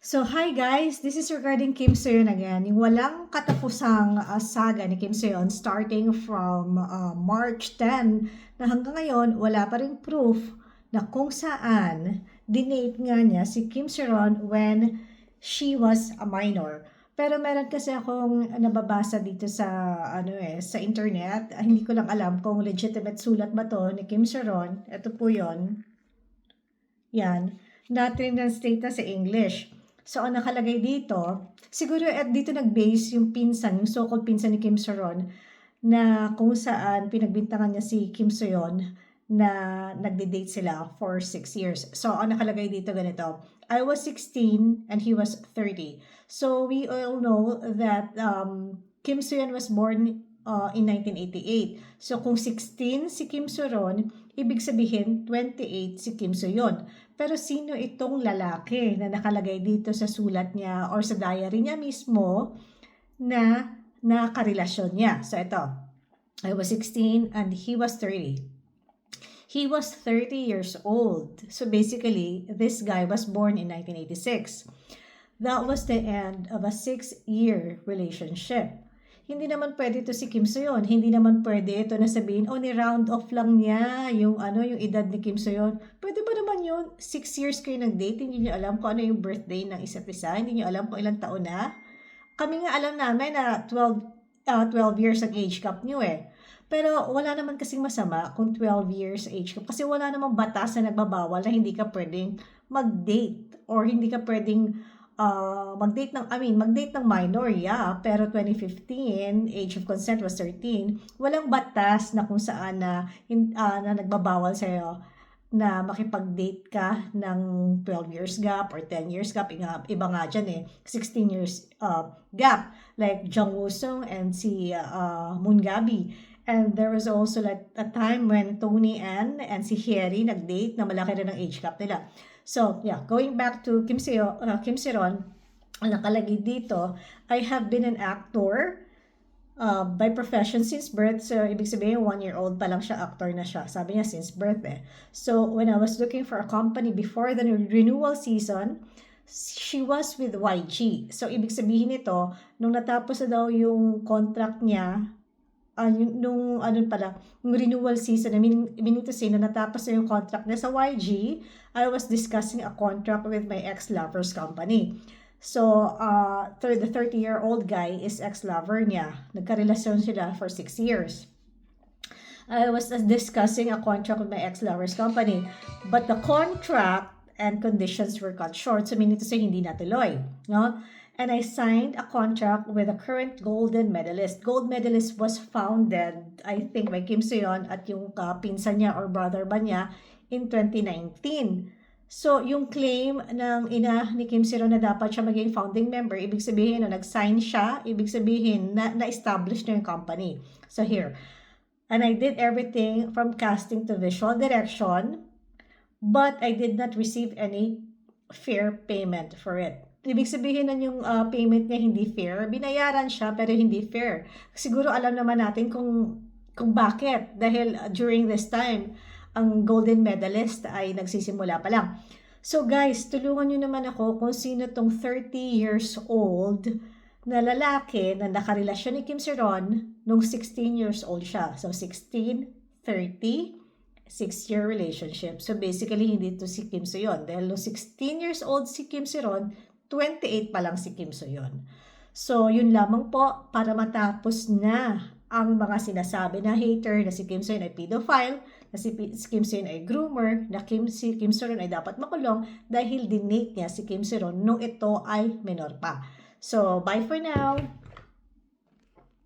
So, hi guys! This is regarding Kim Seon again. Yung walang katapusang saga ni Kim Seon starting from March 10 na hanggang ngayon wala pa ring proof na kung saan dinate nga niya si Kim Seon when she was a minor. Pero meron kasi akong nababasa dito sa sa internet. Hindi ko lang alam kung legitimate sulat ba to ni Kim Seon. Ito po 'yon. Yan. Na-translate na sa English. So, ang nakalagay dito, siguro at dito nag-base yung pinsan, yung so-called pinsan ni Kim Seon, na kung saan pinagbintangan niya si Kim Seon na nagde-date sila for 6 years. So, ang nakalagay dito ganito, I was 16 and he was 30. So, we all know that Kim Seon was born in 1988. So, kung 16 si Kim Seon, ibig sabihin 28 si Kim Seon. Pero sino itong lalaki na nakalagay dito sa sulat niya or sa diary niya mismo na nakarelasyon niya? So, ito. I was 16 and he was 30. He was 30 years old. So, basically, this guy was born in 1986. That was the end of a 6-year relationship. Hindi naman pwede ito si Kim Seon. Hindi naman pwede ito na sabihin, ni-round off lang niya yung edad ni Kim Seon. Pwede ba naman yun? 6 years kayo nag-date, hindi niyo alam kung ano yung birthday ng isa't isa, hindi niyo alam kung ilang taon na. Kami nga alam namin na 12 years ang age gap niyo eh. Pero wala naman kasing masama kung 12 years age gap kasi wala namang batas na nagbabawal na hindi ka pwedeng mag-date or hindi ka pwedeng mag-date ng minor, yeah, pero 2015, age of consent was 13. Walang batas na kung saan na nagbabawal sa'yo na makipag-date ka ng 12 years gap or 10 years gap. Iba nga dyan 16 years gap, like Jung Woo-sung and si Moon Gabi. And there was also like a time when Tony Ann and si Harry nag-date na malaki rin ang age gap nila. So, yeah, going back to Kim Seon, ang nakalagay dito, I have been an actor by profession since birth. So, ibig sabihin, 1-year-old pa lang siya, actor na siya. Sabi niya, since birth eh. So, when I was looking for a company before the renewal season, she was with YG. So, ibig sabihin nito, nung natapos na daw yung contract niya, yung renewal season, meaning to say, na natapos na yung contract niya sa YG, I was discussing a contract with my ex-lover's company. So, the 30-year-old guy is ex-lover niya. Nagkarelasyon sila for 6 years. I was discussing a contract with my ex-lover's company. But the contract and conditions were cut short. So, meaning to say, hindi natuloy. No? And I signed a contract with a current golden medalist. Gold medalist was founded, I think, by Kim Seon at yung pinsan niya or brother ba niya in 2019. So, yung claim ng ina ni Kim Seon na dapat siya maging founding member, ibig sabihin na nag-sign siya, ibig sabihin na na-establish na yung company. So, here. And I did everything from casting to visual direction, but I did not receive any fair payment for it. Ibig sabihin na yung payment niya hindi fair. Binayaran siya pero hindi fair. Siguro alam naman natin kung bakit. Dahil during this time, ang golden medalist ay nagsisimula pa lang. So guys, tulungan nyo naman ako kung sino tong 30 years old na lalaki na nakarelasyon ni Kim Seon nung 16 years old siya. So 16, 30, 6-year relationship. So basically, hindi to si Kim Seon. Dahil nung 16 years old si Kim Seon, 28 pa lang si Kim Seon. So, yun lamang po para matapos na ang mga sinasabi na hater na si Kim Seon ay pedophile, na si Kim Seon ay groomer, na si Kim Seon ay dapat makulong dahil dinate niya si Kim Seon nung ito ay menor pa. So, bye for now!